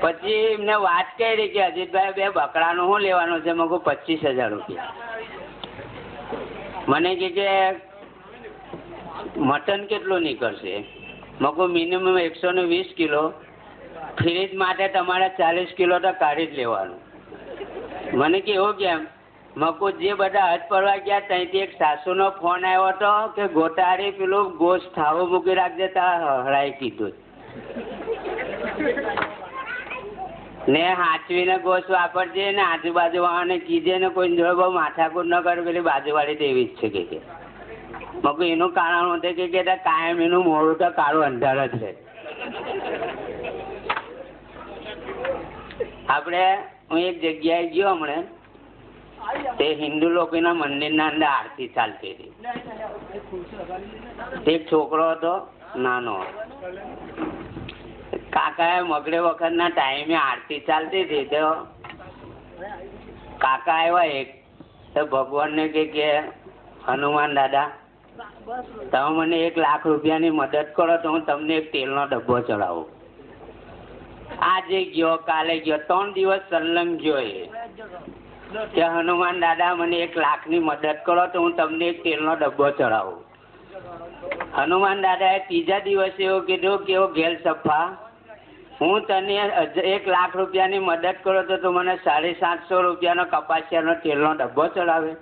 પછી એમને વાત કરી કે અજીતભાઈ 2 બકરાનું શું લેવાનું છે? મેં કહું 25,000 રૂપિયા. મને કે મટન કેટલું નીકળશે? મેં કહું મિનિમમ 120 કિલો. ફ્રીજ માટે તમારે 40 કિલો તો કાઢી જ લેવાનું. મને કે એવું કેમ? મેં કહું જે બધા હજ પડવા ગયા ત્યાંથી એક સાસુનો ફોન આવ્યો હતો કે ગોટાળી પેલું ગોશ થાવું મૂકી રાખજે, ત્યાં હળાઈ કીધું ને હાચવીને ગોશ વાપરજે ને આજુબાજુ વાળાને કીધે ને કોઈ જોડે બહુ માથાકૂટ ન કરે. પેલી બાજુવાળી તો એવી જ છે કે મેં કહું એનું કારણ હતું કે કાયમ એનું મોડું તો કાળું અંધાર જ રહે. આપણે હું એક જગ્યાએ ગયો હમણાં, તે હિન્દુ લોકોના મંદિરના અંદર આરતી ચાલતી હતી. એક છોકરો હતો નાનો, કાકાએ મગડે વખતના ટાઈમે આરતી ચાલતી હતી તો કાકા આવ્યા એક, તો ભગવાનને કે હનુમાન દાદા તમે મને 1 લાખ રૂપિયાની મદદ કરો તો હું તમને એક તેલનો ડબ્બો ચડાવું. આજે ગયો, કાલે ગયો, 3 દિવસ સંલગ્ન ગયો કે હનુમાન દાદા મને 1 લાખની મદદ કરો તો હું તમને એક તેલનો ડબ્બો ચડાવું. હનુમાન દાદાએ 3જા દિવસે એવું કીધું કે ઘેલ સફા, હું તને 1 લાખ રૂપિયાની મદદ કરો તો તું મને 750 રૂપિયાનો કપાસિયાનો તેલનો ડબ્બો ચડાવે.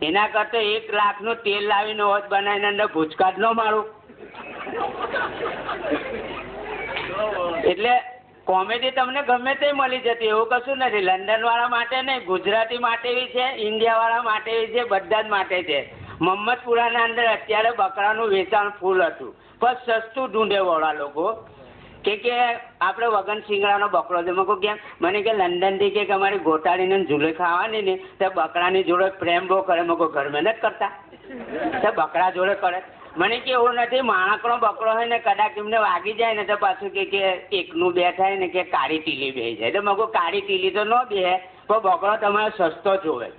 એના કરતા 1 લાખનું તેલ લાવીને હોત બનાવીને અંદર ભૂચકા જ ન મારું. એટલે કોમેડી તમને ગમે તે મળી જતી, એવું કશું નથી. લંડન વાળા માટે નહીં, ગુજરાતી માટે બી છે, ઇન્ડિયા વાળા માટે બી છે, બધા જ માટે છે. મોહમ્મદપુરાના અંદર અત્યારે બકરાનું વેચાણ ફૂલ હતું, પણ સસ્તું ઢૂંઢે વાળા લોકો કે આપણે વગન સિંગડાનો બકરો છે. મેં કેમ? મને કે લંડનથી કે અમારી ગોટાળીને ઝૂલે ખાવાની ને તો બકરાની જોડે પ્રેમ બહુ કરે. મેં કહું ઘર મહેનત કરતા તો બકરા જોડે કરે. મને કે એવું નથી, માણસનો બકરો હોય ને કદાચ એમને વાગી જાય ને તો પાછું કે 1નું 2 થાય ને કે કાળી ટીલી બેસી જાય. તો મેં કહું કાળી ટીલી તો ન બેસે, પણ બકરો તમારે સસ્તો જોવે.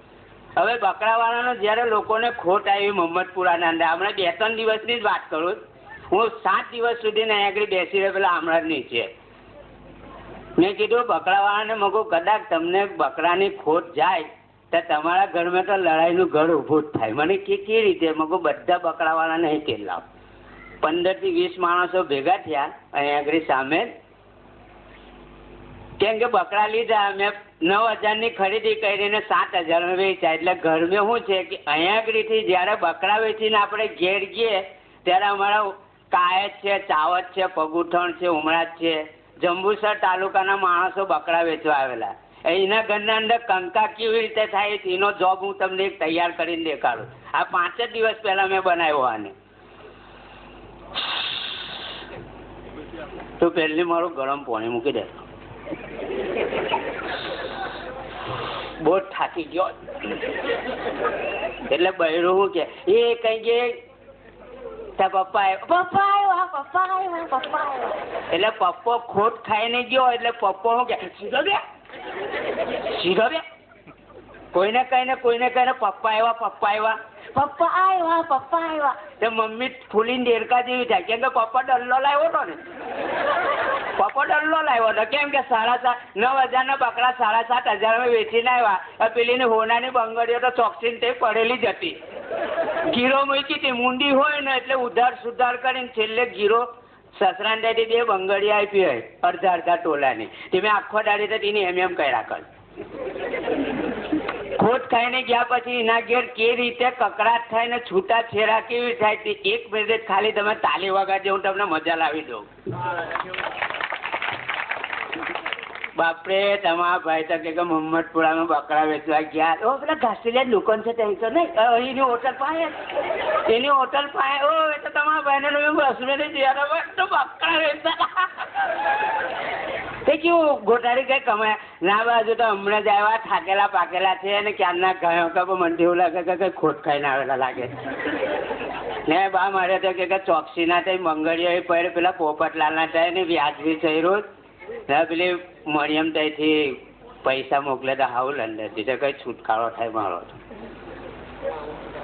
હવે બકરાવાળાનો જ્યારે લોકોને ખોટ આવી મોહમ્મદપુરાના અંદર, હમણાં 2-3 દિવસની જ વાત કરું, હું 7 દિવસ સુધી અહીંયા આગળ બેસી રહ્યો પેલા હમણાં નીચે. મેં કીધું બકરાવાળાને, મેં કહું કદાચ તમને બકરાની ખોટ જાય તો તમારા ઘરમાં તો લડાઈનું ઘર ઊભું જ થાય. મને કેવી રીતે? મેં કહું બધા બકરાવાળાને અહીં તેલ લાવ. 15થી 20 માણસો ભેગા થયા અહીંયા આગળ સામે, કેમ કે બકરા લીધા મેં 9,000ની ખરીદી કરીને 7,000 વેચ્યા. એટલે ઘરમાં શું છે કે અહીંયા આગળથી જ્યારે બકરા વેચીને આપણે ઘેર ગઈએ ત્યારે અમારા કાયજ છે, ચાવત છે, પગુઠણ છે, ઉમરાજ છે, જંબુસર તાલુકાના માણસો બકરા વેચવા આવેલા. એના ઘરના અંદર કંકા કેવી રીતે થાય એનો જોબ હું તમને એક તૈયાર કરીને દેખાડું. આ 5 જ દિવસ પહેલા મેં બનાવ્યો આને. તો પહેલી મારું ગરમ પાણી મૂકી દે. બહુ થાકી ગયો એટલે બહેરું હું કે એ કઈ કે પપ્પા એટલે પપ્પો ખોટ ખાઈને ગયો એટલે પપ્પો શું કે સીધો બે કોઈને કહીને પપ્પા આવ્યા તો મમ્મી ફૂલીને દેડકા જેવી થાય. કેમ કે પપ્પા ડલ્લો લાવ્યો હતો ને, કેમ કે 9,000ના બકરા 7,500 વેચીને આવ્યા. પેલીને હોનાની બંગડીઓ તો ચોકસીને તે પડેલી જ હતી. ગીરો મૂકી હતી, મૂંડી હોય ને એટલે ઉધાર સુધાર કરીને છેલ્લે ગીરો સસરાને 2 બંગડી આપી હોય અડધા ટોલાની. તમે આખો દાડી તો તેની એમ કર્યા કર. ખોટ ખાઈને ગયા પછી એના ઘેર કેવી રીતે કકડાટ થાય ને છૂટા છેરા કેવી થાય તે 1 મિનિટ ખાલી તમે તાલી વગાડજો, હું તમને મજા લાવી દઉં. બાપરે તમારા ભાઈ તો કે મોહમ્મદપુરામાં બકરા વેચવા ગયા. પેલા ઘાસીલિયા દુકાન છે ત્યાં તો નહીં, એની હોટલ પાસે એ તો તમારા ભાઈને બસને તો બકરા વેચતા. તે કેવું ગોટાળી કઈ કમાયા ના, બાજુ તો હમણાં જ આવ્યા થાકેલા પાકેલા છે અને ક્યારના ગયો કે મને એવું લાગે કે કઈ ખોટ ખાઈને આવેલા લાગે ને. બા મારે તો કે ચોકસીના થઈ મંગળીઓ પડે, પેલા પોપટલાલના થાય ને વ્યાજબી થઈ રોજ ને, પેલી મરિયમ ત્યાંથી પૈસા મોકલે તો હાવ લંડનથી તો કઈ છુટકારો થાય મારો.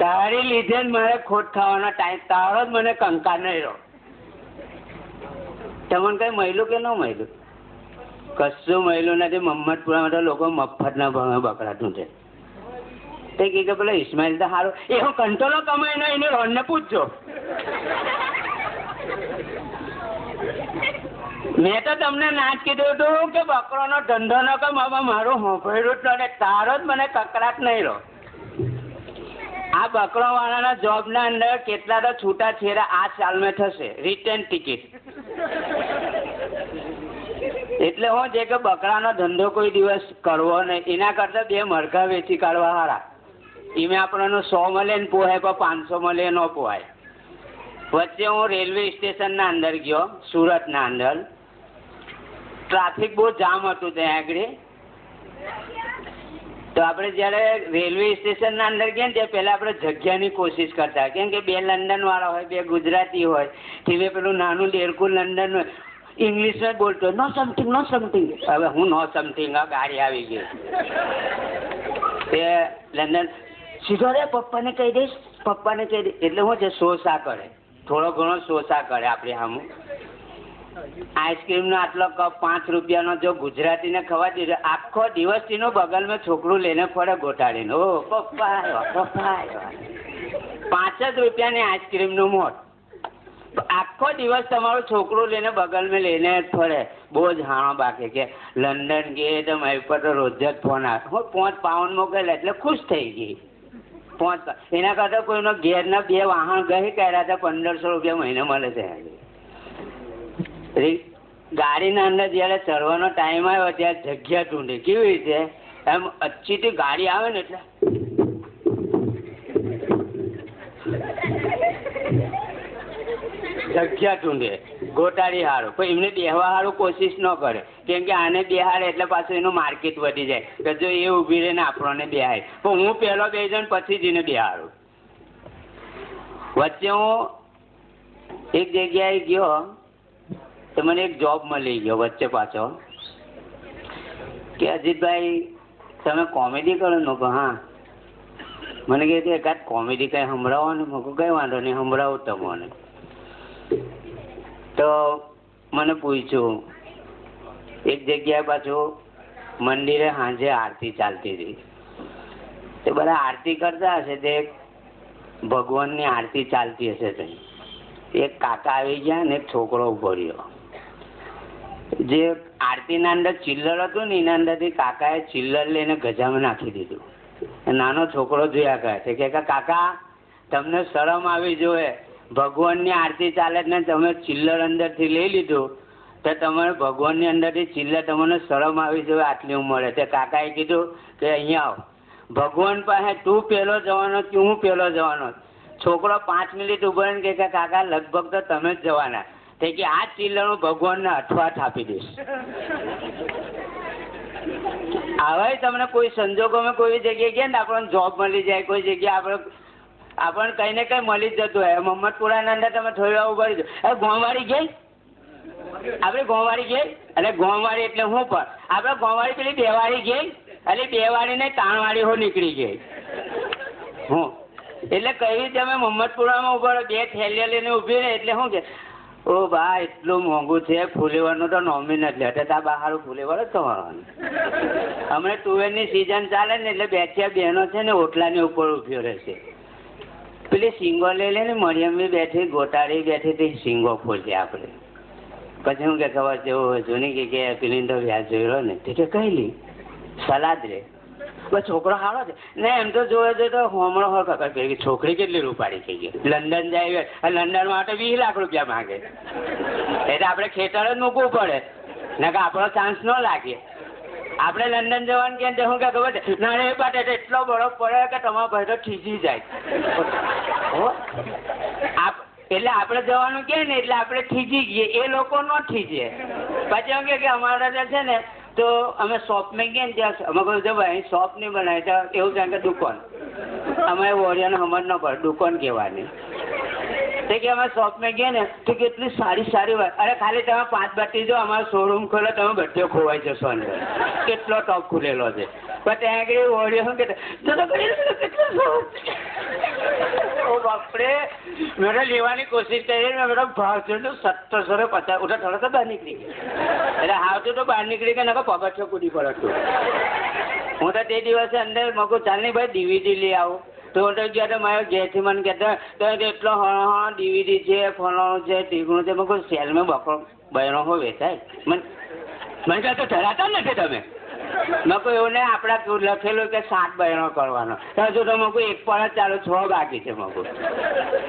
તારી લીધે જ મારે ખોટ ખાવાનો ટાઈમ, તારો જ મને કંકાર નહીં રહ્યો. તમને કઈ મળ્યું કે ન મળ્યું? કશું મળ્યું નથી. મમ્મદપુરામાં તો લોકો મફતના ભાવે બકરા ઢૂંઢે. તે કે પેલો ઇસ્માઇલ તો સારું, એ હું કંટ્રોલો કમાય ને એને રોનને પૂછજો. મેં તો તમને ના જ કીધું હતું કે બકરોનો ધંધો ન કર. મારું હોંભળ્યું જ ને તારો જ મને કકડાટ નહીં રહો. આ બકરો વાળાના જોબના અંદર કેટલા તો છૂટા છેડા આ સાલમાં થશે, રિટર્ન ટિકિટ. એટલે હું જે કે બકરાનો ધંધો કોઈ દિવસ કરવો નહીં, એના કરતા 2 મરઘા વેચી કાઢવા હારા. એમાં આપણને 100 મળે ને પોહાય, પણ 500 મળે ન પોહાય. વચ્ચે હું રેલવે સ્ટેશનના અંદર ગયો, સુરતના અંદર. ટ્રાફિક બહુ જામ હતું ત્યાં આગળ. તો આપણે જ્યારે રેલવે સ્ટેશનના અંદર ગયા ને ત્યાં પહેલાં આપણે જગ્યાની કોશિશ કરતા, કેમ કે 2 લંડનવાળા હોય, 2 ગુજરાતી હોય. ટીવી પેલું નાનું ડેરકું લંડન હોય, ઇંગ્લિશમાં બોલતો, નો સમથિંગ નો સમથિંગ. હવે હું નો સમથિંગ, ગાડી આવી ગઈ. તે લંડન સીધો રે પપ્પાને કહી દઈશ, પપ્પાને કહી દઈશ. એટલે હું છે શોષા કરે, થોડો ઘણો શોષા કરે આપણે સામું. આઈસ્ક્રીમનો આટલો કપ 5 રૂપિયાનો જો ગુજરાતીને ખવા દીધો, આખો દિવસ એનું બગલમાં છોકરું લઈને ફરે ગોટાડીને. ઓ પપ્પા આવ્યો, પપ્પા આવ્યો. 5 જ રૂપિયાની આઈસ્ક્રીમનું મોટ. આખો દિવસ તમારું છોકરું લઈને બગલમાં લઈને ફરે. બહુ જ હાણો બાકી કે લંડન ગયે તો મારી પર તો રોજ જ ફોન આવે. હું 5 પાઉન્ડ મોકલેલા એટલે ખુશ થઈ ગઈ. 5 એના કરતાં કોઈનો ઘેરના 2 વાહન ગઈ કર્યા હતા, 1500 રૂપિયા મહિને મળે છે. ગાડીના અંદર જયારે ચડવાનો ટાઈમ આવ્યો ત્યારે જગ્યા ઢૂંઢી. કેવી રીતે? એમ અચ્છીથી ગાડી આવે ને એટલે જગ્યા ઢૂંઢે, ગોટાળી હારું. પણ એમને બેહવા હારું કોશિશ ન કરે, કેમ કે આને બેહાડે એટલે પાછું એનું માર્કેટ વધી જાય કે જો એ ઊભી રહે ને આપણને બેહાય. પણ હું પહેલો બેસી ને પછી જ એને બેહાડું. વચ્ચે હું એક જગ્યાએ ગયો તો મને એક જોબ મળી ગયો વચ્ચે પાછો, કે અજીતભાઈ તમે કોમેડી કરો ને? હા. મને કહે એકાદ કોમેડી કંઈ સંભળાવો ને. મેં કંઈ વાંધો નહીં, સંભળાવું તમને. તો મને પૂછ્યું, એક જગ્યાએ પાછું મંદિરે સાંજે આરતી ચાલતી હતી. તે બધા આરતી કરતા હશે, તે ભગવાનની આરતી ચાલતી હશે. તે એક કાકા આવી ગયા ને એક છોકરો ઉભો રહ્યો. જે આરતીના અંદર ચિલ્લર હતું ને એના અંદરથી કાકાએ ચિલ્લર લઈને ગજામાં નાખી દીધું. નાનો છોકરો જોયા કરે છે કે કાકા તમને શરમ આવી જોઈએ, ભગવાનની આરતી ચાલે ને તમે ચિલ્લર અંદરથી લઈ લીધું તો તમારે ભગવાનની અંદરથી ચિલ્લર, તમને શરમ આવી જોઈએ આટલી ઉંમરે. તે કાકાએ કીધું કે અહીંયા આવ, ભગવાન પાસે તું પહેલો જવાનો કે હું પહેલો જવાનો? છોકરો 5 મિનિટ ઉભો રહીને કે કાકા લગભગ તો તમે જ જવાના. તે કે આ ચિલ્લર હું ભગવાનને અઠવાટ આપી દઈશ. હવે તમને કોઈ સંજોગોમાં કોઈ જગ્યાએ ગયા ને આપણને જોબ મળી જાય, કોઈ જગ્યાએ આપણને કંઈ ને કંઈ મળી જ જતું હોય. મમ્મદપુરાના અંદર તમે થોડી વાર ઉભા રહીજો. હવે ગોંવાળી ગઈ, આપણે ગોંવાળી ગઈ એટલે ગોંવાળી એટલે હું પણ આપણે ગોંવાળી પેલી બેવાળી ગઈ એટલે બેવાળી ને તાણવાળી હો નીકળી ગઈ. હું એટલે કઈ રીતે અમે મમ્મદપુરામાં ઉભા 2 થેલીઓ લઈને ઊભી રહે એટલે શું કે ઓ બા એટલું મોંઘું છે, ફુલેવરનું તો નોમી નથી એટલે ત્યાં બહાર ફુલેવર જ તમારવાનું. હમણાં તુવેરની સિઝન ચાલે ને એટલે 2 બહેનો છે ને ઓટલાની ઉપર ઉભ્યો રહેશે. પેલી સિંગો લઈ લે ને, મરિયમની બેઠી ગોટાળી બેઠી તે સિંગો ખોલશે આપણે. પછી હું કે ખબર છે જૂની કે પેલી તો વ્યાજ જોઈ રહ્યો ને તે કઈ લી સલાદ રે. બસ છોકરો સારો છે ને એમ તો જોયે તો હોમળો હો કઈ છોકરી કેટલી રૂપાળી થઈ ગઈ. લંડન જાય, લંડન માટે 20 લાખ રૂપિયા માંગે એટલે આપણે ખેતર જ મૂકવું પડે ને કે આપણો ચાન્સ ન લાગે. આપણે લંડન જવાનું કે શું કે ખબર છે નાણે એ પાટે એટલો બરફ પડે કે તમારો ભાઈ તો ખીજી જાય. એટલે આપણે જવાનું કે ને એટલે આપણે ખીજી ગઈએ, એ લોકો ન ખીજે. પછી એમ કે અમારા છે ને તો અમે શોપમાં ગયા ને ત્યાં અમે કહ્યું છે ભાઈ શોપ નહીં બનાવી તો એવું છે કે દુકાન. અમે વોરિયાને સમજ ન પડે, દુકાન કહેવાની. તે કે અમે શોપ માં ગયા ને તો કેટલી સારી વાત. અરે ખાલી તમે 5 બત્તી જો અમારો શોરૂમ ખોલો તમે બધે ખોવાઈ જશો અંદર. કેટલો ટોપ ખુલેલો છે. પણ ત્યાં આગળ ઓડિયો કે બાપરે મેં લેવાની કોશિશ કરી મેં ભાવ છે 1750 ઉઠા થોડા તો બહાર નીકળી ગયા. એટલે આવતું તો બહાર નીકળી ગયા નકો પગથિયો કૂદી પડતું. હું તો તે દિવસે અંદર મગું ચાલ નહીં ભાઈ DVD લઈ આવું. તો ગયા તો મારા ઘેરથી મને કહેતા તો એટલો હા DVD છે ફલાણું છે ટીકણું છે મેં કોઈ સેલમાં બકરો બહેનો હો વેચાય. મને કહે તો ધરાતા નથી તમે. મેં કોઈ એવું નહીં આપણા લખેલું કે 7 બહેનો કરવાનો હજુ તો મેં એક પર જ ચાલુ 6 બાકી છે મગું.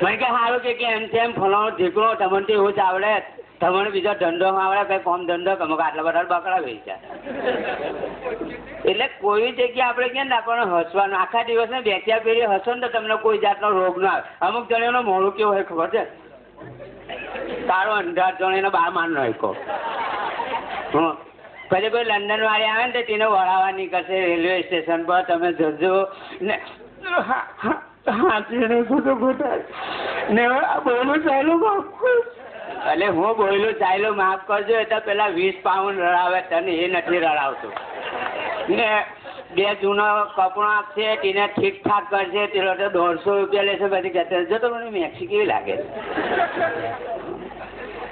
મને કે સારું કે એમ તેમ ફલાણું ઠીકણું તમને તો એવું જ આવડે તમને બીજો ધંધો આવડે કઈ કોમ ધંધો કે આટલા બધા બકરા વેચા. એટલે કોઈ જગ્યા આપણે કેમ ને આપણને હસવાનું આખા દિવસને 2-4 પેઢી હસો ને તો તમને કોઈ જાતનો રોગ ના આવે. અમુક જણેનો મોડું કેવું હોય ખબર છે તારો 18 જણેનો 12 માર નો હોય. પછી કોઈ લંડન વાળી આવે ને તો તેને વળાવવા નીકળશે રેલવે સ્ટેશન પર તમે જજો ને ને બોલું ચાલ્યું એટલે હું બોલું ચાલ્યું માફ કરજો એ તો પેલા 20 પાઉન્ડ રડાવે તને એ નથી રડાવતું ને 2 જૂનો કપડો આપશે તેને ઠીક ઠાક કરશે તે તો 150 રૂપિયા લેશે. પછી કહેતા જો તો મને મેક્સી કેવી લાગે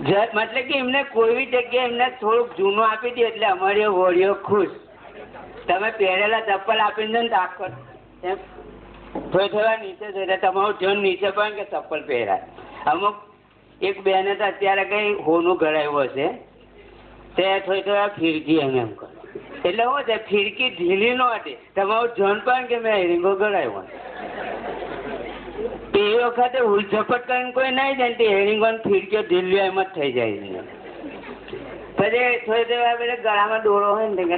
મતલબ કે એમને કોઈ જગ્યાએ એમને થોડુંક જૂનું આપી દે એટલે અમારી હોળીઓ ખુશ. તમે પહેરેલા ચપ્પલ આપીને ને આખો એમ થોડા નીચે જઈને તમારું જન નીચે પણ કે ચપ્પલ પહેરાય. અમુક એક બેને તો અત્યારે કઈ હોનું કરાવ્યું હશે તે થોડા ફિરકી એમ કરો એટલે શું છે ફિરકી ઢીલી ન હતી તમારું જન પણ કે મેં હેરિંગો કરાવ્યો. એ વખતે ઉલઝપટ કરીને કોઈ નહીં જાય તે હેરિંગો ફિરકીઓ ઢીલી એમ જ થઈ જાય છે. પછી થોડી પેલા ગળામાં દોરો હોય ને કે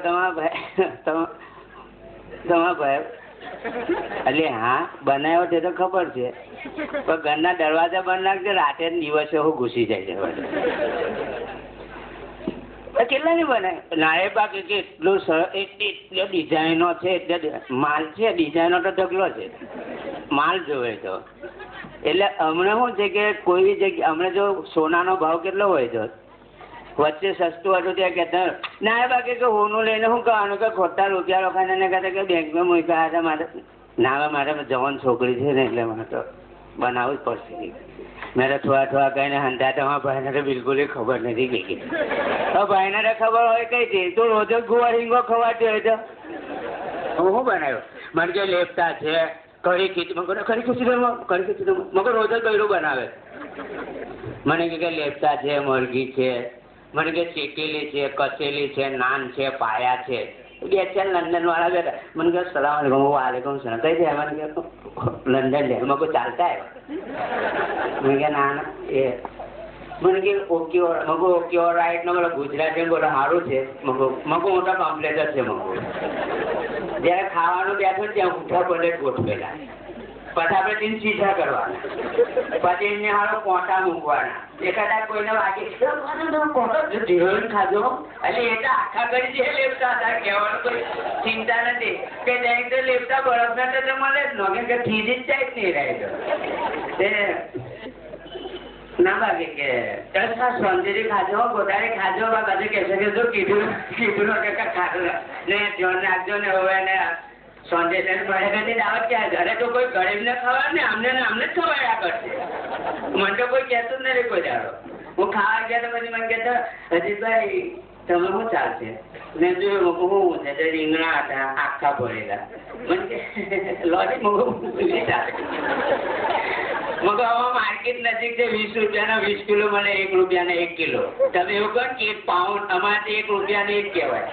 તમારા ભાઈ એટલે હા બનાવ્યો તે તો ખબર છે પણ ઘરના દરવાજા બંધ નાખજે રાતે દિવસે હું ઘૂસી જાય છે. કેટલા ની બનાવે નારે બાકી કે એટલો ડિઝાઇનો છે એટલે માલ છે ડિઝાઇનો તો ઢગલો છે માલ જોવે તો. એટલે હમણાં શું છે કે કોઈ જગ્યા હમણાં જો સોનાનો ભાવ કેટલો હોય છે વચ્ચે સસ્તું હતું ત્યાં કહેતા ના બાકી કે હોનું લઈને શું કહેવાનું કે ખોટા રૂપિયા રોકાઈને કહેતા કે બેંકમાં મૂક્યા હતા મારે ના મારે જવાન છોકરી છે ને એટલે મારે તો બનાવવું જ પડશે. મેં તો થોડા કહીને હંતા તો ભાઈને તો બિલકુલ ખબર નથી ગઈ. તો ભાઈને તો ખબર હોય કઈ છે તું રોજ જ ગુવા રીંગો ખવાતી હોય તો હું શું બનાવ્યો મને કે લેપટા છે કઢી ખીચડી મગર રોજ જ બૈરું બનાવે. મને કે લેપટા છે મરઘી છે મને કે ચીકેલી છે કચેલી છે નાન છે પાયા છે 2-4 લંડન વાળા બેઠા. મને કે સલામ આલેકુમ વાલેકુમ સલામ કઈ છે મને કે લંડન લે મગો ચાલતા આવ્યો. મને કે ના એ મને કે ઓકે મગો ઓકે રાઈટ નો બોલો ગુજરાતી બોલો સારું છે મગો મોટા કમ્પ્લેટ છે મગો. જયારે ખાવાનું બેઠું ત્યાં ઉઠા પડે ગોઠવેલા પછી આપણે તેને સીધા કરવાના પછી એમને હારો કોટા મૂકવાના એકાદા કોઈને વાગે ખાધો એટલે એ તો આખા કરી જે લેપતા હતા કહેવાનું કોઈ ચિંતા નથી કે ત્યાં તો લેપતા બરફ ના તો મળે જ ન કે ફ્રીજ જ જાય જ નહીં રહે ના બાકી કે સોંજરી ખાજો ગોટારે ખાજો બાજુ કહેશે કે જો કીધું ખાધું ને ધ્યાન રાખજો ને હવે ને સોંજે દાવત ક્યાં ઘરે તો કોઈ ગરીબ ને ખવાય ને આમને જ ખવાયા કરશે. મને તો કોઈ કહેતું જ નથી કોઈ દાડો. હું ખાવા ગયા તો પછી મને કહેતા હજીભાઈ તમે શું ચાલશે મેં જોયું હું છે રીંગણા હતા આખા પડેલા મને કે લોજી મગો ચાલે મગો હવે માર્કેટ નજીક છે 20 રૂપિયાના 20 કિલો મને 1 રૂપિયાના 1 કિલો. તમે એવું કહો કે 1 પાઉન્ડ અમારે 1 રૂપિયાને 1 કહેવાય.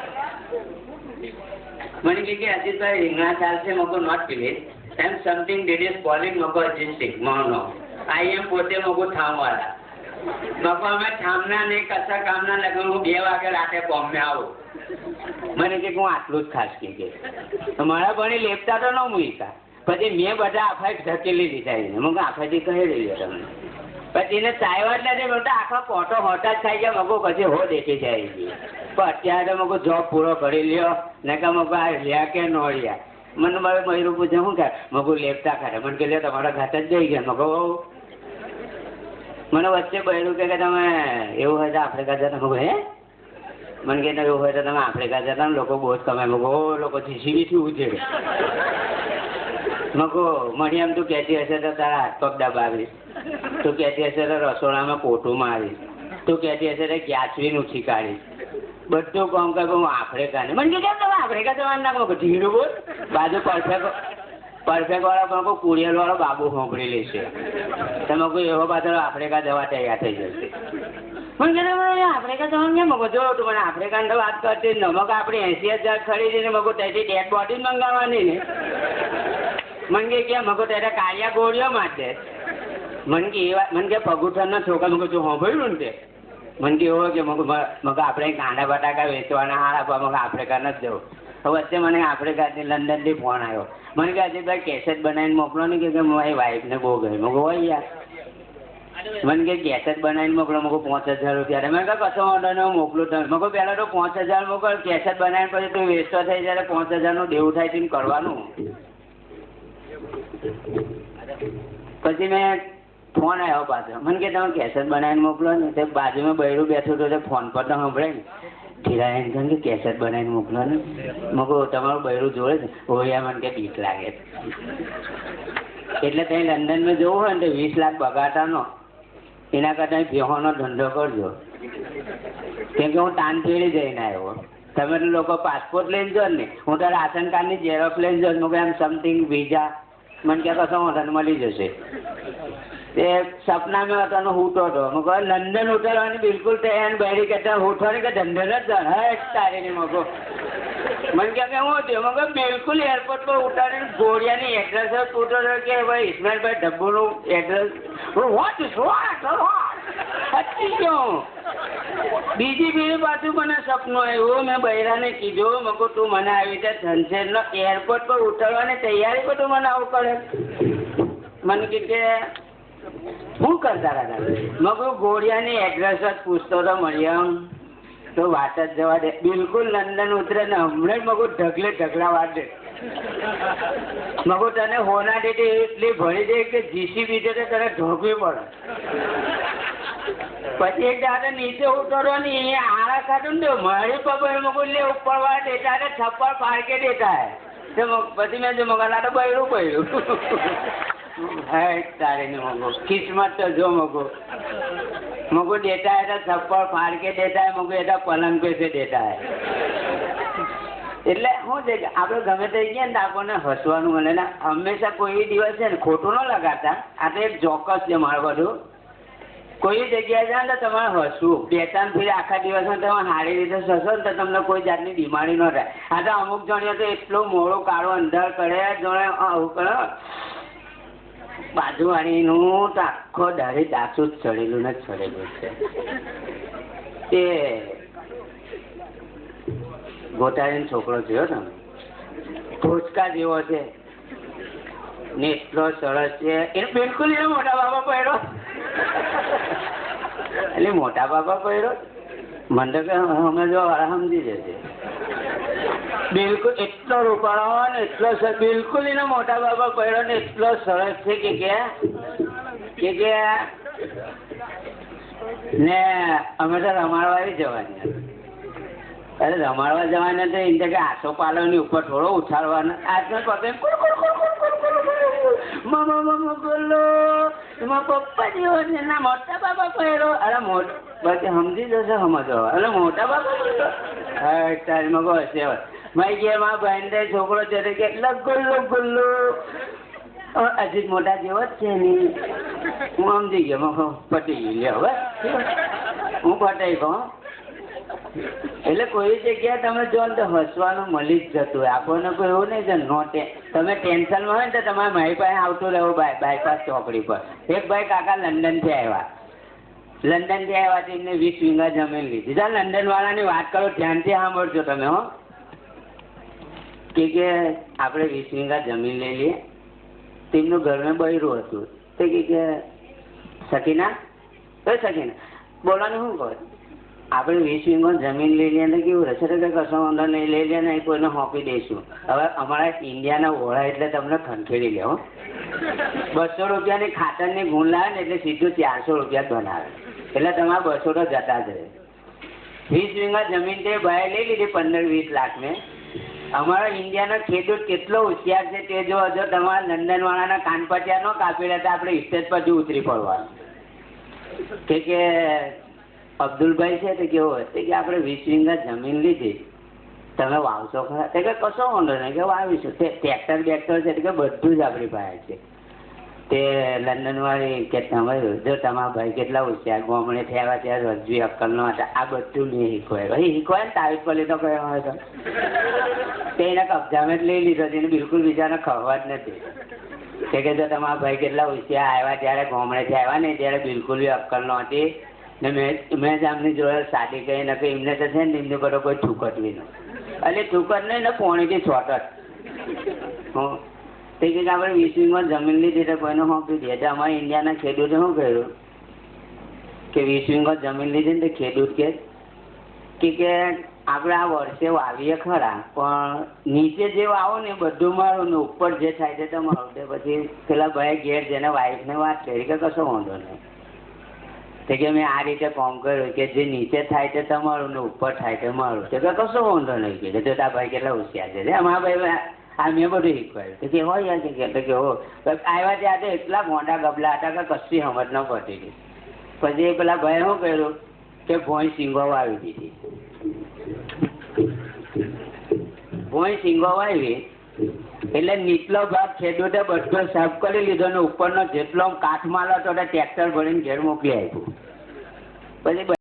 મને કે અજીતભાઈ રીંગણા ચાલશે મગો નોટ પ્લીઝ એમ સમથિંગ ડેટ ઇઝ કોલિંગ મગો અજીત મોનો આઈ એમ પોતે મગો થામવાળા મગો અમે થામના નહીં કશા કામના લગન હું 2 વાગે રાતે બોમ્બે આવું. મને કે હું આટલું જ ખાસ કે મારા ભણી લેપતા તો ન મૂક્યા પછી મેં બધા આફાઈ ધકેલી દીધા એને મગો આફાઈથી કહી રહ્યો તમને પછી એને ચાયવા જ નથી મોટા આખા પોટો હોટા જ ખાઈ ગયા મગો પછી હો દેખી જાય પણ અત્યારે તો મગો જોબ પૂરો કરી લ્યો ને કે મગો આ રહ્યા કે ન રહ્યા મને મારે મયુર પૂછે શું કે મગો લેપતા ખાતે મને કે લે તમારા ઘાટ જ જઈ ગયા મગો મને વચ્ચે બહેરું કે તમે એવું હોય તો આફ્રિકા જતા હું હે મને કે એવું હોય તો તમે આફ્રિકા જતા ને લોકો બહુ જ કમાય મગો લોકો જીસીબીથી ઉજે મગો મળી એમ તું કહેતી હશે તો તારા હાથ પગ દબાવીશ તું કહેતી હશે તો રસોડામાં પોટું મારીશ તું કહેતી હશે તો ગેસવીન ઉછી કાઢીશ બધું કામ કર હું આફ્રિકા ને મને કેમ તમે આફ્રિકા જવાનું ના કહો ધીરું બોલ બાજુ પરફેક્ટ વાળા પણ કોઈ કુરિયર વાળો બાબુ સાંભળી લેશે તમે કોઈ એવો પાછળ આફ્રિકા જવા તૈયાર થઈ જશે મને કે આફ્રિકા જવાનું કેમ મગો જો તું મને આફ્રિકાની તો વાત કરતી નમક આપણે 80,000 ખરીદીને મગો ત્યાંથી ડેડ બોડી મંગાવવાની ને મને કે મગો ત્યારે કાળિયા ગોળીઓ માટે મને કે પગુઠાના છોકરા મગો જો સાંભળ્યું ને તે મને કે એવો કે મગો આપણે કાંડા બટાકા વેચવાના હાર આપવા મગો આફ્રિકા નથી જવું વચ્ચે મને આફ્રિકાથી લંડનથી ફોન આવ્યો મને કે અજીતભાઈ કેસેટ બનાવીને મોકલો ને કે મારી વાઈફને બહુ ગઈ મગો હોય યાર મને કે કેસેટ બનાવીને મોકલો મગો 5,000 રૂપિયા મેં કહ્યું કશો ઓર્ડર ને હું મોકલું તમે મગો પહેલાં તો 5,000 મોકલ કેસેટ બનાવીને પછી તું વેચતો થઈ જાય 5,000નું દેવું થાય તેમ કરવાનું પછી મેં ફોન આવ્યો પાછો મને કે તમે કેસેટ બનાવીને મોકલો ને તે બાજુમાં બૈરું બેઠું હતું તો ફોન પર તો સાંભળે ને ધીરાઈને કહે કે કેસેટ બનાવીને મોકલો ને મગો તમારું બૈરું જોડે છે ઓયા મને કે બીક લાગે એટલે ત્યાં લંડનમાં જવું હોય ને તો 20 લાખ બગાટાનો એના કરતાં ભેહોનો ધંધો કરજો કેમ કે હું તાનપેડી જઈને આવ્યો તમે તો લોકો પાસપોર્ટ લઈને જો ને હું તો રાશન કાર્ડની ઝેરોક્ષ લઈને જો મગો એમ સમથિંગ વિઝા મને ક્યાં કશો હોટલ મળી જશે તે સપના મેં હતો હૂટો હતો મગો લંડન ઉતરવાની બિલકુલ તૈયાર બહેરી કહેતા ઉઠવાની કે ધંધો જ જણ તારી નહીં મગો મને ક્યાં કે હું થયું મગો બિલકુલ એરપોર્ટ પર ઉતારીને ઘોડિયાની એડ્રેસ પૂછો કે ભાઈ ઇસ્માઇલભાઈ ડબ્બુનું એડ્રેસ વોટ હટી ગયો બીજી બાજુ મને સપનું આવ્યું મેં બૈરાને કીધું મગો તું મને આવી રીતે ધનસેરનો એરપોર્ટ પર ઉતરવાની તૈયારી પર તું મને આવું કરે મને કે શું કરતા હતા મગો ઘોડિયાની એડ્રેસ જ પૂછતો હતો મરિયમ તો વાત જ જવા દે બિલકુલ લંડન ઉતરે ને હમણાં જ મગો ઢગલા વાત દે મગો તને હોના ડેટે એટલી ભરી દે કે જીસીબી છે તને ઢોકવી પડે પછી એક દાદા નીચે ઉતરો ને એ આરા કાઢું ને મારી પબર મગો લે ઉપર વાર દેતા છપ્પર પારકે દેતા હે પછી મેં જો મગા લાડો બૈરું है तारे ने मगो किस्मत तो जो मगो देता है तो थप्पड़ फाड़ के देता है मगो ऐसा पलंग पे से देता है એટલે શું છે કે આપણે ગમે તે ગયા ને તો આપણને હસવાનું મળે ને હંમેશા કોઈ દિવસ છે ને ખોટું ન લગાડતા આ તો એક ચોક્કસ છે મારું બધું કોઈ જગ્યાએ જાય ને તો તમારે હસવું બેતાન ફરી આખા દિવસમાં તમે સારી રીતે હસો ને તો તમને કોઈ જાતની બીમારી ન થાય આ તો અમુક જણીઓ તો એટલું મોડું કાળો અંધાર કરે જોડે આવું કરે બાજુવાળીનું તો આખો દાઢી દાસું જ ચડેલું ને ચડેલું છે તે ગોટાળીનો છોકરો જોયો તમે ભોચકા જેવો છે ને એટલો સરસ છે એ બિલકુલ એ મોટા બાપા પહેર્યો એટલે મોટા બાપા પહેર્યો મને તો કે અમે જો સમજી જશે બિલકુલ એટલો રૂપાળો ને એટલો બિલકુલ એનો મોટા બાપા પહેર્યો ને એટલો સરસ છે કે ને અમે તો રમાડવા જવાની અરે રમાડવા જવાના તો એમ કે આસો પાલવની ઉપર થોડો ઉછાળવાનો આજનો પગે મમ્મા બોલો એમાં પપ્પા જેવો છે ના મોટા બાપા પહેરો અરે પછી સમજી જશે સમજો અરે મોટા બાપા હા તારી મગો હશે મારી કે મારા ભાઈ છોકરો છે કે ગુલ્લુ અજીત મોટા જેવો જ છે ને હું સમજી ગયો પટી ગયો લે હવે હું પટાઈ કહું એટલે કોઈ જગ્યાએ તમે જો ને તો હસવાનું મળી જ જતું હોય આપણને કોઈ એવું નહીં છે તમે ટેન્શનમાં હોય ને તો તમારે મારી પાસે આવતું રહેવું બાયપાસ ચોકડી પર એક ભાઈ કાકા લંડનથી આવ્યા તેમને 20 વીઘા જમીન લીધી જા લંડન વાળાની વાત કરો ધ્યાનથી સાંભળજો તમે હો કે આપણે 20 વીઘા જમીન લઈ લઈએ તેમનું ઘરમાં બૈરું હતું તે કે સકીના બોલવાનું શું કહે આપણે 20 વીઘો જમીન લઈ લઈએ ને કેવું રહેશે કે કશો વાંધો નહીં લઈ લે ને કોઈને સોંપી દઈશું હવે અમારા ઇન્ડિયાના ઓળા એટલે તમને ખંખેરી લે હો ₹200 ખાતરની ગુણ લાવે ને એટલે સીધું 400 રૂપિયા બનાવે. એટલે તમારે 200 તો જતા જ રહે. 20 વીઘા જમીન તે ભાઈ લઈ લીધી 15-20 લાખ ને. અમારા ઇન્ડિયાનો ખેડૂત કેટલો હોશિયાર છે તે જો તમારા લંડન વાળાના કાન પટ્યા ન કાપી લેતા આપણે સ્ટેજ પર ઉતરી પડવાનું. કે અબ્દુલભાઈ છે તે કેવો હોય કે આપણે 20 વીઘા જમીન લીધી, તમે વાવશો ખરા? તે કે કશો વાંધો નહીં કે વાવીશું. ટ્રેક્ટર બેક્ટર છે કે બધું જ આપણી પાસે છે. તે લંડન વાળી કે તમે જો તમારા ભાઈ કેટલા હોશિયાર, ગામડે થયા ત્યારે રજવી અક્કલ નો હતા, આ બધું નહીં શીખવાય. ભાઈ શીખવાય ને તારીફ પર લીધો કયો હોય તો તે એના કબજામાં જ લઈ લીધો, એને બિલકુલ બીજાને ખબર જ નથી. તે કે જો તમારા ભાઈ કેટલા હોશિયાર, આવ્યા ત્યારે ગામડેથી આવ્યા ને ત્યારે બિલકુલ બી અક્કલ નો હતી ને મેં જ આમની જોડે સાદી કહી ને કે એમને તો છે ને એમની પર કોઈ ઠુકટવી નહીં, એટલે ઠુકટ નહીં ને પોણીથી છોટ જ. તે કે આપણે 20 વીઘા જમીન લીધી તો કોઈને સોંપી દે. એટલે અમારા ઇન્ડિયાના ખેડૂતે શું કર્યું કે 20 વીઘા જમીન લીધી ને તો ખેડૂત કે આપણે આ વર્ષે વાવીએ ખરા પણ નીચે જે વાવો ને બધું મારું ને ઉપર જે થાય છે તમારું. તે પછી પેલા ભાઈ ઘેર જેને વાઈફને વાત કરી કે કશો વાંધો નહીં. તે કે મેં આ રીતે કામ કર્યું કે જે નીચે થાય છે તમારું ને ઉપર થાય છે મારું. તે કે કશો વાંધો નહીં. કે તો તારા ભાઈ કેટલા હોશિયાર છે. અમારા ભાઈ આ મેં બધું શીખવાડ્યું. કે હોય યાર કે હો આવ્યા ત્યાં તો એટલા મોટા ગબલા હતા કે કશી સમજ ન પડતી હતી. પછી પેલા ભાઈ શું કર્યું કે ભોંય સિંગો વાવી દીધી. ભોંય સિંગો વાવી એટલે નીચલો ભાગ ખેડૂતે બધો સાફ કરી લીધો ને ઉપરનો જેટલો કાચમાલ હતો ટ્રેક્ટર ભરીને ઘેર મોકલી આપ્યું. પછી